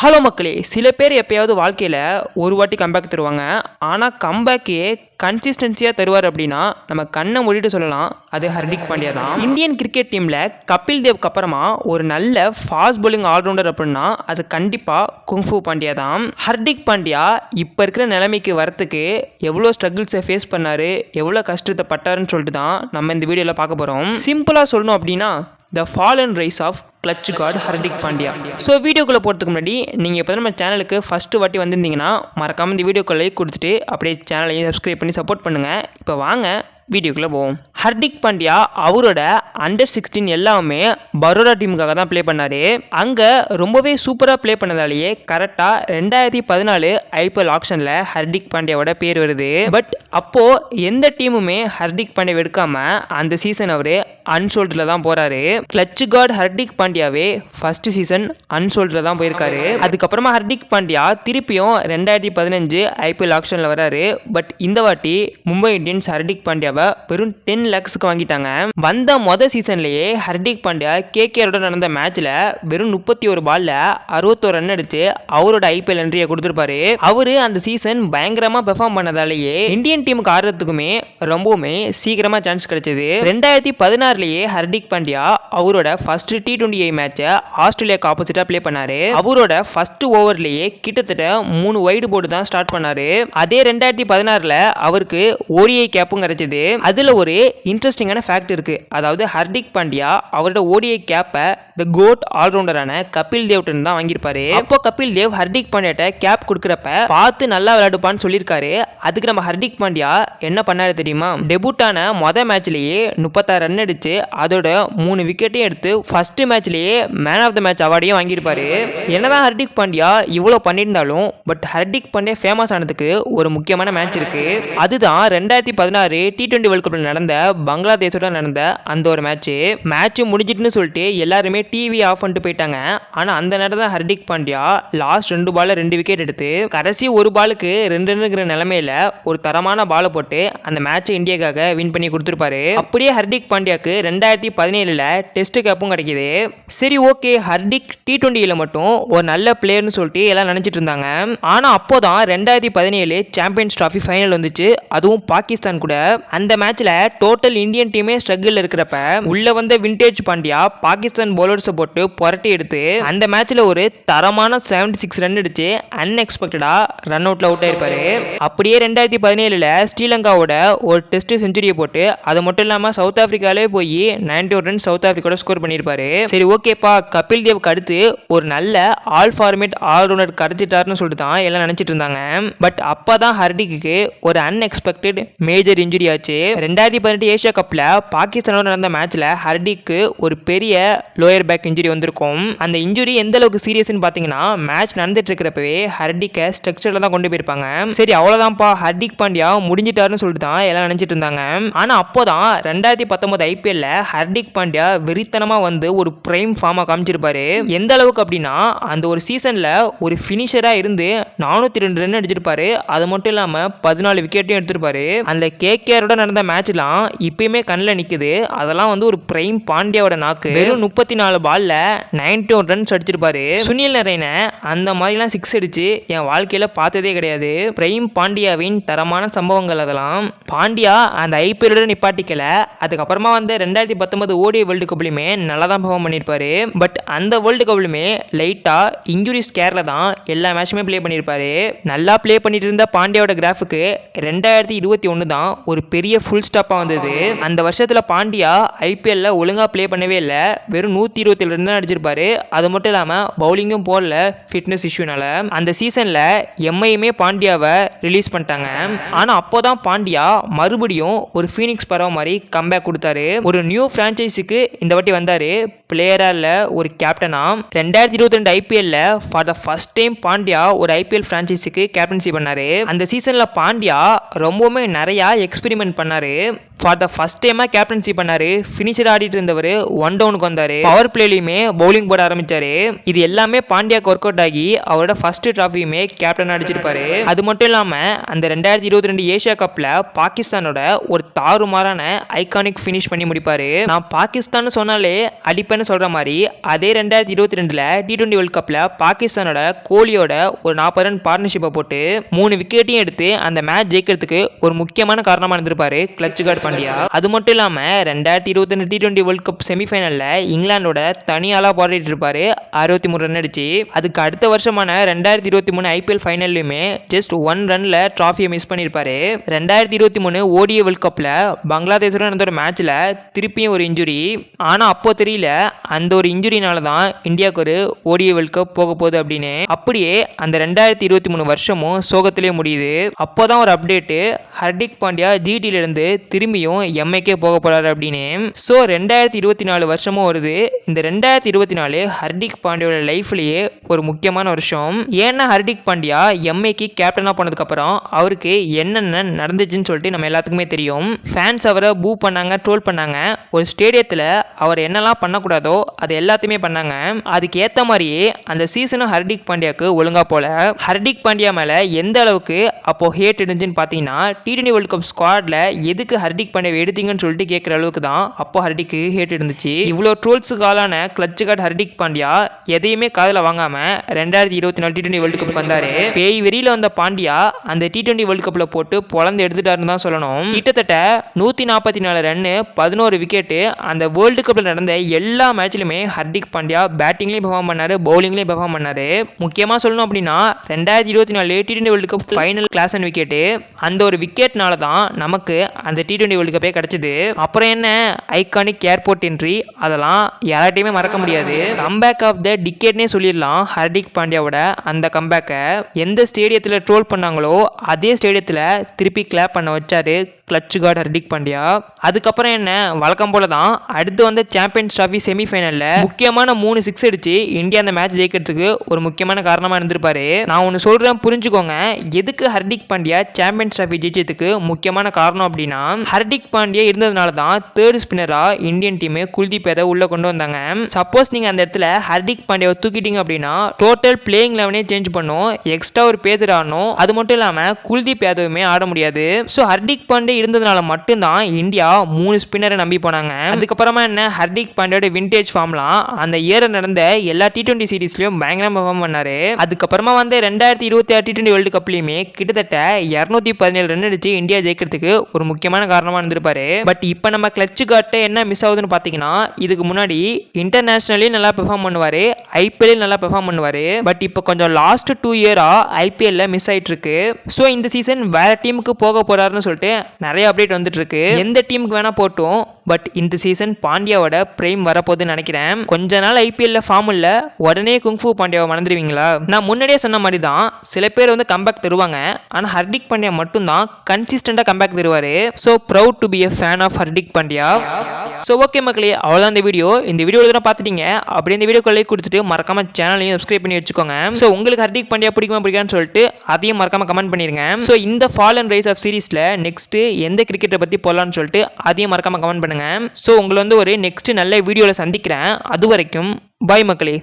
Hello மக்களே, சில பேர் எப்பயாவது வாழ்க்கையில் ஒரு வாட்டி கம்பேக் தருவாங்க. ஆனால் கம்பேக்கே கன்சிஸ்டன்சியாக தருவார் அப்படின்னா நம்ம கண்ணை மூடிட்டு சொல்லலாம், அது ஹர்திக் பாண்டியா தான். இந்தியன் கிரிக்கெட் டீமில் கபில் தேவ்க்கு அப்புறமா ஒரு நல்ல ஃபாஸ்ட் பவுலிங் ஆல்ரவுண்டர் அப்படின்னா அது கண்டிப்பாக குங்ஃபு பாண்டியா தான். ஹர்திக் பாண்டியா இப்போ இருக்கிற நிலைமைக்கு வரத்துக்கு எவ்வளோ ஸ்ட்ரகிள்ஸை ஃபேஸ் பண்ணார், எவ்வளோ கஷ்டத்தை பட்டாருன்னு சொல்லிட்டு தான் நம்ம இந்த வீடியோவில் பார்க்க போகிறோம். சிம்பிளாக சொல்லணும் அப்படின்னா the fall and rise of clutch god Hardik Pandya. So வீடியோக்குள்ளே போகிறதுக்கு முன்னாடி நீங்கள் இப்போ நம்ம சேனலுக்கு ஃபஸ்ட்டு வாட்டி வந்திருந்தீங்கன்னா மறக்காமல் இந்த வீடியோக்கு லைக் கொடுத்துட்டு அப்படியே சேனலையும் சப்ஸ்கிரைப் பண்ணி சப்போர்ட் பண்ணுங்கள். இப்போ வாங்க வீடியோக்குள்ளே போவோம். ஹர்திக் பாண்டியா அவரோட அண்டர்-16 எல்லாமே பரோடா டீமுக்காக தான் ப்ளே பண்ணார். அங்கே ரொம்பவே சூப்பராக ப்ளே பண்ணதாலேயே கரெக்டாக 2014 ஐபிஎல் ஆக்ஷனில் ஹர்திக் பாண்டியாவோட பேர் வருது. பட் அப்போது எந்த டீமுமே ஹர்திக் பாண்டியாவை எடுக்காமல் அந்த சீசன் அவர் அன்சோல்டில் தான் போகிறாரு. கிளட்ச் காட் ஹர்திக் பாண்டியாவே ஃபர்ஸ்ட் சீசன் அன்சோல்டில் தான் போயிருக்காரு. அதுக்கப்புறமா ஹர்திக் பாண்டியா திருப்பியும் 2015 ஐபிஎல் ஆக்ஷனில் வராரு. பட் இந்த வாட்டி மும்பை இந்தியன்ஸ் ஹர்திக் பாண்டியாவை வெறும் 10 lakhsக்கு வாங்கிட்டாங்க. வந்த மொதல் சீசன்லேயே ஹர்திக் பாண்டியா கேகேஆரோட நடந்த மேட்ச்ல வெறும் 31 பால்ல 61 ரன் அடிச்சு அவரோட ஐபிஎல் என்ட்ரியை கொடுத்துருப்பாரு. அவரு அந்த சீசன் பயங்கரமா பெர்ஃபார்ம் பண்ணதாலேயே இந்தியன் டீமுக்கு ஆடுறதுக்குமே ரொம்பவுமே சீக்கிரமா சான்ஸ் கிடைச்சது. 2016 ஹர்திக் பாண்டியா அவரோட ஃபர்ஸ்ட் T20 மேட்சை ஆஸ்திரேலியாவுக்கு ஆப்போசிட்டா ப்ளே பண்ணாரு. அவரோட ஃபர்ஸ்ட் ஓவர்லேயே கிட்டத்தட்ட 3 வைடு போர்டு தான் ஸ்டார்ட் பண்ணாரு. அதே 2016 அவருக்கு ஓடிஐ கேப்பும் கிடைச்சது. அதுல ஒரு இன்ட்ரெஸ்டிங்கான ஃபேக்ட் இருக்கு. அதாவது ஹர்திக் பாண்டியா அவரோட ஓடிஐ கேப்பை தி கோட் ஆல்ரவுண்டரான கபில் தேவ் தான் வாங்கியிருப்பாரு. அப்போ கபில் தேவ் ஹர்திக் பாண்டியாட்ட கேப் கொடுக்குறப்ப பார்த்து நல்லா விளையாடுப்பான்னு சொல்லியிருக்காரு. அதுக்கு நம்ம ஹர்திக் பாண்டியா என்ன பண்ணாரு தெரியுமா? டெபுட்டான மொதல் மேட்ச்லேயே 36 ரன் அடிச்சு அதோட 3 விக்கெட்டையும் எடுத்து ஃபர்ஸ்ட் மேட்ச்லேயே மேன் ஆஃப் த மேட்ச் அவார்டையும் வாங்கியிருப்பாரு. என்னதான் ஹர்திக் பாண்டியா இவ்வளோ பண்ணியிருந்தாலும் பட் ஹர்திக் பாண்டியா ஃபேமஸ் ஆனதுக்கு ஒரு முக்கியமான மேட்ச் இருக்கு. அதுதான் 2016 T20 வேர்ல்ட் கப்ல நடந்த பங்களாதேஷோட நடந்த அந்த ஒரு மேட்ச் முடிஞ்சிட்டுன்னு சொல்லிட்டு எல்லாருமே டிவி ஆஃப் பண்ணிட்டு போயிட்டாங்க. ஆனா அந்த நேரம் தான் ஹர்திக் பாண்டியா லாஸ்ட் 2 பால்ல 2 விக்கெட் எடுத்து கடைசி ஒரு பாலுக்கு 2 ரன்னுங்கிற நிலைமையில ஒரு தரமான பாலை போட்டு அந்த மேட்சை இந்தியாக்காக வின் பண்ணி கொடுத்துருப்பாரு. அப்படியே ஹர்திக் பாண்டியாக்கு 2017 டெஸ்ட் கேப்பும் கிடைக்குது. சரி ஓகே, ஹர்திக் T20 மட்டும் ஒரு நல்ல பிளேயர்னு சொல்லிட்டு எல்லாம் நினைச்சிட்டு இருந்தாங்க. ஆனா அப்போதான் 2017 சாம்பியன்ஸ் டிராஃபி ஃபைனல் வந்துச்சு, அதுவும் பாகிஸ்தான் கூட. அந்த மேட்ச்ல டோட்டல் இந்தியன் டீமே ஸ்ட்ரகிள் இருக்கிறப்ப உள்ள வந்த விண்டேஜ் பாண்டியா பாகிஸ்தான் பவுலர்ஸை போட்டு புரட்டி எடுத்து அந்த மேட்ச்ல ஒரு தரமான 76 ரன் அடிச்சு அன்எக்ஸ்பெக்டடா ரன் அவுட்ல அவுட் ஆயிருப்பாரு. அப்படியே 2017 ஸ்ரீலங்காவோட ஒரு டெஸ்ட் செஞ்சுரியை போட்டு அது மட்டும் இல்லாம சவுத் ஆப்பிரிக்காலே போய் 91 ரன் சவுத் ஆப்பிரிக்காவோட ஸ்கோர் பண்ணியிருப்பாரு. சரி ஓகேப்பா, கபில் தேவ்க்கு அடுத்து ஒரு நல்ல ஆல் ஃபார்மேட் ஆல்ரவுண்டர் கிடைச்சிட்டாருன்னு சொல்லிட்டு தான் எல்லாம் நினைச்சிட்டு இருந்தாங்க. பட் அப்பதான் ஹர்திக்கு ஒரு அன்எக்ஸ்பெக்டட் மேஜர் இன்ஜுரி ஆச்சு. 2018 ஏஷியா கப்ல பாகிஸ்தானோட நடந்த மேட்ச்ல ஹர்திக்கு ஒரு பெரிய லோயர் பேக் இன்ஜுரி வந்திருக்கும். அந்த இன்ஜுரி எந்த அளவுக்கு சீரியஸ்னு பாத்தீங்கன்னா மேட்ச் நடந்துட்டு இருக்கிறப்பவே ஹர்திக்கை ஸ்ட்ரக்சர்ல தான் கொண்டு போயிருப்பாங்க. சரி அவ்வளவுதான்ப்பா, ஹர்திக் பாண்டியா முடிஞ்சிட்டாருன்னு சொல்லிட்டு தான் எல்லாம் நினைச்சிட்டு இருந்தாங்க. ஆனா அப்போதான் 2019 ஐபிஎல்ல ஹர்திக் பாண்டியா வெறித்தனமா வந்து ஒரு பிரைம் ஃபார்மா காமிச்சிருப்பாரு. எந்த அளவுக்கு அப்படின்னா அந்த ஒரு சீசன்ல ஒரு பினிஷரா இருந்து 402 ரன் அடிச்சிருப்பாரு. அது மட்டும் இல்லாம 14 விக்கெட்டையும் எடுத்திருப்பாரு. அந்த கேகேஆரோட நடந்த மேட்ச்லாம் இப்பயுமே கண்ணில் நிக்குது. அதெல்லாம் வந்து ஒரு பிரைம் பாண்டியாவோட நாக்கு. வெறும் 34 பால்ல 91 ரன்ஸ் அடிச்சிருப்பாரு. சுனில் நரேனை அந்த மாதிரிலாம் 6 அடிச்சு என் வாழ்க்கையில பார்த்ததே கிடையாது. பிரைம் பாண்டியாவின் தரமான சம்பவங்கள் அதெல்லாம். பாண்டியா அந்த ஐபிஎல்லோட நிப்பாட்டிக்கல. அதுக்கப்புறமா வந்து 2019 ஓடிஐ வேர்ல்டு கப்லையுமே நல்லா தான் பெர்ஃபார்ம் பண்ணியிருப்பாரு. பட் அந்த வேர்ல்டு கப்லையுமே லைட்டா இன்ஜுரி ஸ்கேர்ல தான் எல்லா மேட்சுமே ப்ளே பண்ணியிருப்பாரு. நல்லா ப்ளே பண்ணிட்டு இருந்த பாண்டியாவோட கிராஃபுக்கு 2021 தான் ஒரு பெரிய ஃபுல் ஸ்டாப்பாக வந்தது. அந்த வருஷத்தில் பாண்டியா ஐபிஎல்ல ஒழுங்காக ப்ளே பண்ணவே இல்லை. வெறும் 127 ரன் தான் அடிச்சிருப்பாரு. அது மட்டும் இல்லாமல் பவுலிங்கும் போடல ஃபிட்னஸ் இஷ்யூனால. அந்த சீசனில் எம்ஐயுமே பாண்டியாவை ரிலீஸ் பண்ணிட்டாங்க. ஆனால் அப்போ தான் பாண்டியா மறுபடியும் ஒரு ஃபீனிக்ஸ் பறவை மாதிரி கம்பேக் கொடுத்தாரு. ஒரு நியூ ஃப்ரான்ச்சைஸுக்கு இந்த வாட்டி வந்தார். பிளேயரா இல்லை, ஒரு கேப்டனா. 2022 ஐபிஎல்ல for the first time Pandya ஒரு ஐபிஎல் ஃப்ரான்ச்சைஸுக்கு கேப்டன்சி பண்ணாரு. அந்த சீசனில் பாண்டியா ரொம்பவுமே நிறையா எக்ஸ்பெரிமெண்ட் பண்ணாரு. ஃபார் த ஃபர்ஸ்ட் டைமாக கேப்டன்சி பண்ணாரு. ஃபினிஷர் ஆடிட்டு இருந்தவர் 1 டவுனுக்கு வந்தார். பவர் பவர் பிளேலையுமே பவுலிங் போட ஆரம்பிச்சாரு. இது எல்லாமே பாண்டியாக்கு ஒர்க் அவுட் ஆகி அவரோட ஃபர்ஸ்ட் டிராஃபியுமே கேப்டன் அடிச்சிருப்பாரு. அது மட்டும் இல்லாம அந்த 2022 ஏசியா கப்ல பாகிஸ்தானோட ஒரு தாறுமாறான ஐகானிக் ஃபினிஷ் பண்ணி முடிப்பாரு. நான் பாகிஸ்தான் சொன்னாலே அடிப்பேன்னு சொல்ற மாதிரி அதே 2022 T20 வேர்ல்ட் கப்ல பாகிஸ்தானோட கோலியோட ஒரு 40 ரன் பார்ட்னர்ஷிப்பை போட்டு 3 விக்கெட்டையும் எடுத்து அந்த மேட்ச் ஜெயிக்கிறதுக்கு ஒரு முக்கியமான காரணமா இருந்திருப்பாரு கிளட்ச் கார்டு பாண்டியா. அது மட்டும் இல்லாம 2022 T20 வேர்ல்ட் கப் செமிஃபைனல்ல இங்கிலாந்தோட தனியாளா போராடிட்டு இருப்பாரு. 63 ரன் அடிச்சு. அதுக்கு அடுத்த வருஷமான 2023 IPL ஃபைனல்லையுமே ஜஸ்ட் 1 ரன்ல டிராஃபியை மிஸ் பண்ணியிருப்பாரு. 2023 ODI வேர்ல்ட் கப்ல பங்களாதேஷோட நடந்த ஒரு மேட்ச்ல திருப்பியும் ஒரு இன்ஜுரி. ஆனா அப்போ தெரியல அந்த ஒரு இன்ஜுரினால தான் இந்தியாவுக்கு ஒரு ODI வேர்ல்ட் கப் போக போகுது அப்படின்னு. அப்படியே அந்த 2023 வருஷமும் சோகத்திலே முடியுது. அப்போதான் ஒரு அப்டேட்டு, ஹர்திக் பாண்டியா GTல இருந்து திரும்பியும் MIக்கே போக போறாரு அப்படின்னு. ஸோ 2024 வருஷமும் வருது. இந்த 2024 ஹர்திக் பாண்டியோட லைஃப்லயே ஒரு முக்கியமான வருஷம். ஏன்னா ஹர்திக் பாண்டியா MIக்கு கேப்டனா போனதுக்கு அப்புறம் அவருக்கு என்னென்ன நடந்துச்சுன்னு சொல்லிட்டு நம்ம எல்லாத்துக்குமே தெரியும். ஃபேன்ஸ் அவரை பூ பண்ணாங்க, ட்ரோல் பண்ணாங்க. ஒரு ஸ்டேடியத்தில் அவர் என்னெல்லாம் பண்ணக்கூடாதோ அது எல்லாத்தையுமே பண்ணாங்க. அதுக்கு ஏற்ற மாதிரியே அந்த சீசனும் ஹர்திக் பாண்டியாவுக்கு ஒழுங்கா போல. ஹர்திக் பாண்டியா மேலே எந்த அளவுக்கு அப்போ ஹேட் இருந்துச்சுன்னு பார்த்தீங்கன்னா T20 வேர்ல்ட் கப் ஸ்குவாட்ல எதுக்கு ஹர்திக் பாண்டியாவை எடுத்தீங்கன்னு சொல்லிட்டு கேட்குற அளவுக்கு தான் அப்போ ஹர்திக்கு ஹேட் இருந்துச்சு. இவ்வளோ ட்ரோல்ஸுக்கு ஆளான கிளட்ச் கார்டு ஹர்திக் பாண்டியா எதையுமே காதில் வாங்காம 2024 T20 வேர்ல்ட் கப்புக்கு வந்தாரு. பேய் வெறியில வந்த பாண்டியா அந்த T20 வேர்ல்ட் கப்ல போட்டு பொழந்து எடுத்துட்டாருன்னு தான் சொல்லணும். கிட்டத்தட்ட 144 ரன்னு 11 விக்கெட்டு. அந்த வேர்ல்டு கப்ல நடந்த எல்லா மேட்ச்லையுமே ஹர்திக் பாண்டியா பேட்டிங்லையும் பெர்ஃபார்ம் பண்ணாரு, பவுலிங்லையும் பெர்ஃபார்ம் பண்ணாரு. முக்கியமாக சொல்லணும் அப்படின்னா 2024 T20 world cup final class and wicket, அந்த ஒரு விக்கெட்னால தான் நமக்கு அந்த T20 வேர்ல்டு கப்பே கிடைச்சது. அப்புறம் என்ன ஐகானிக் ஏர்போர்ட் என்ட்ரி, அதெல்லாம் யார்ட்டையுமே மறக்க முடியாது. கம்பேக் ஆஃப் த டிக்கெட்னே சொல்லிடலாம் ஹர்திக் பாண்டியாவோட அந்த கம்பேக்கை. எந்த ஸ்டேடியத்தில் ட்ரோல் பண்ணாங்களோ அதே ஸ்டேடியத்தில் திருப்பி கிளாப் பண்ண வச்சாரு கிளட்ச் கார்டு ஹர்திக் பாண்டியா. அதுக்கப்புறம் என்ன, வழக்கம் போல தான் அடுத்து வந்த சாம்பியன்ஸ் டிராஃபி செமிஃபைனலில் முக்கியமான 3 6 அடிச்சு இந்தியா அந்த மேட்ச் ஜெயிக்கிறதுக்கு ஒரு முக்கியமான காரணமாக இருந்திருப்பாரு. நான் ஒன்று சொல்கிறேன், புரிஞ்சுக்கோங்க. எதுக்கு ஹர்திக் பாண்டியா சாம்பியன்ஸ் டிராஃபி ஜெயிச்சதுக்கு முக்கியமான காரணம் அப்படின்னா ஹர்திக் பாண்டியா இருந்ததுனால தான் தேர்ட் ஸ்பின்னராக இந்தியன் டீம் குல்தீப் யாதவ் உள்ளே கொண்டு வந்தாங்க. சப்போஸ் நீங்கள் அந்த இடத்துல ஹர்திக் பாண்டியாவை தூக்கிட்டீங்க அப்படின்னா டோட்டல் பிளேயிங் லெவனே சேஞ்ச் பண்ணும், எக்ஸ்ட்ரா ஒரு பேசர் ஆடணும். அது மட்டும் இல்லாமல் குல்தீப் யாதவுமே ஆட முடியாது. ஸோ ஹர்திக் பாண்டியா இருந்ததுனால மட்டும்தான் இந்தியா 3 ஸ்பின்னரை நம்பி போனாங்க. அதுக்கப்புறமா என்ன, ஹர்திக் பாண்டியோட விண்டேஜ் ஃபார்ம்லாம் அந்த இயர் நடந்த எல்லா T20 சீரீஸ்லயும் பயங்கரமா பெர்ஃபார்ம் பண்ணாரு. அதுக்கப்புறமா வந்து 2026 T20 வேர்ல்டு கப்லயுமே கிட்டத்தட்ட 217 ரன் அடிச்சு இந்தியா ஜெயிக்கிறதுக்கு ஒரு முக்கியமான காரணமா இருந்திருப்பாரு. பட் இப்போ நம்ம கிளட்ச் கார்ட்ட என்ன மிஸ் ஆகுதுன்னு பார்த்தீங்கன்னா, இதுக்கு முன்னாடி இன்டர்நேஷனலையும் நல்லா பெர்ஃபார்ம் பண்ணுவாரு, IPL நல்லா பெர்ஃபார்ம் பண்ணுவாரு. பட் இப்போ கொஞ்சம் லாஸ்ட் 2 இயரா IPL மிஸ் ஆயிட்டு இருக்கு. ஸோ இந்த சீசன் வேற டீமுக்கு போக போறாருன்னு சொல்லிட்டு நிறைய அப்டேட் வந்துட்டு இருக்கு. எந்த டீமுக்கு வேணா போட்டும், பட் இந்த சீசன் பாண்டியாவோட பிரைம் வரப்போகுதுன்னு நினைக்கிறேன். கொஞ்ச நாள் IPL ஃபார்ம் இல்ல, உடனே குங்ஃபூ பாண்டியாவை மறந்துடுவீங்களா? நான் முன்னாடியே சொன்ன மாதிரி தான் சில பேர் வந்து கம்பேக் தருவாங்க, ஆனால் ஹர்திக் பாண்டியா மட்டும் தான் கன்சிஸ்டண்டாக கம்பேக் தருவாரு. So proud to be a fan of Hardik Pandya. So okay மக்களே, அவ்வளோதான் இந்த வீடியோ. இந்த வீடியோ தான் பார்த்துட்டீங்க. அப்படி இந்த வீடியோக்கு லைக் கொடுத்துட்டு மறக்காம சேனலையும் சப்ஸ்கிரைப் பண்ணி வச்சுக்கோங்க. ஸோ உங்களுக்கு ஹர்திக் பாண்டியா பிடிக்குமான்னு சொல்லிட்டு அதையும் மறக்காம கமெண்ட் பண்ணிருங்க. ஸோ இந்த ஃபால் அண்ட் ரைஸ் ஆஃப் சீரீஸ்ல நெக்ஸ்ட் எந்த கிரிக்கெட்டை பற்றி போடலான்னு சொல்லிட்டு அதையும் மறக்காம கமெண்ட் பண்ணுங்க. ஸோ உங்களை வந்து ஒரு நெக்ஸ்ட் நல்ல வீடியோவில் சந்திக்கிறேன். அது வரைக்கும் பாய் மக்களே.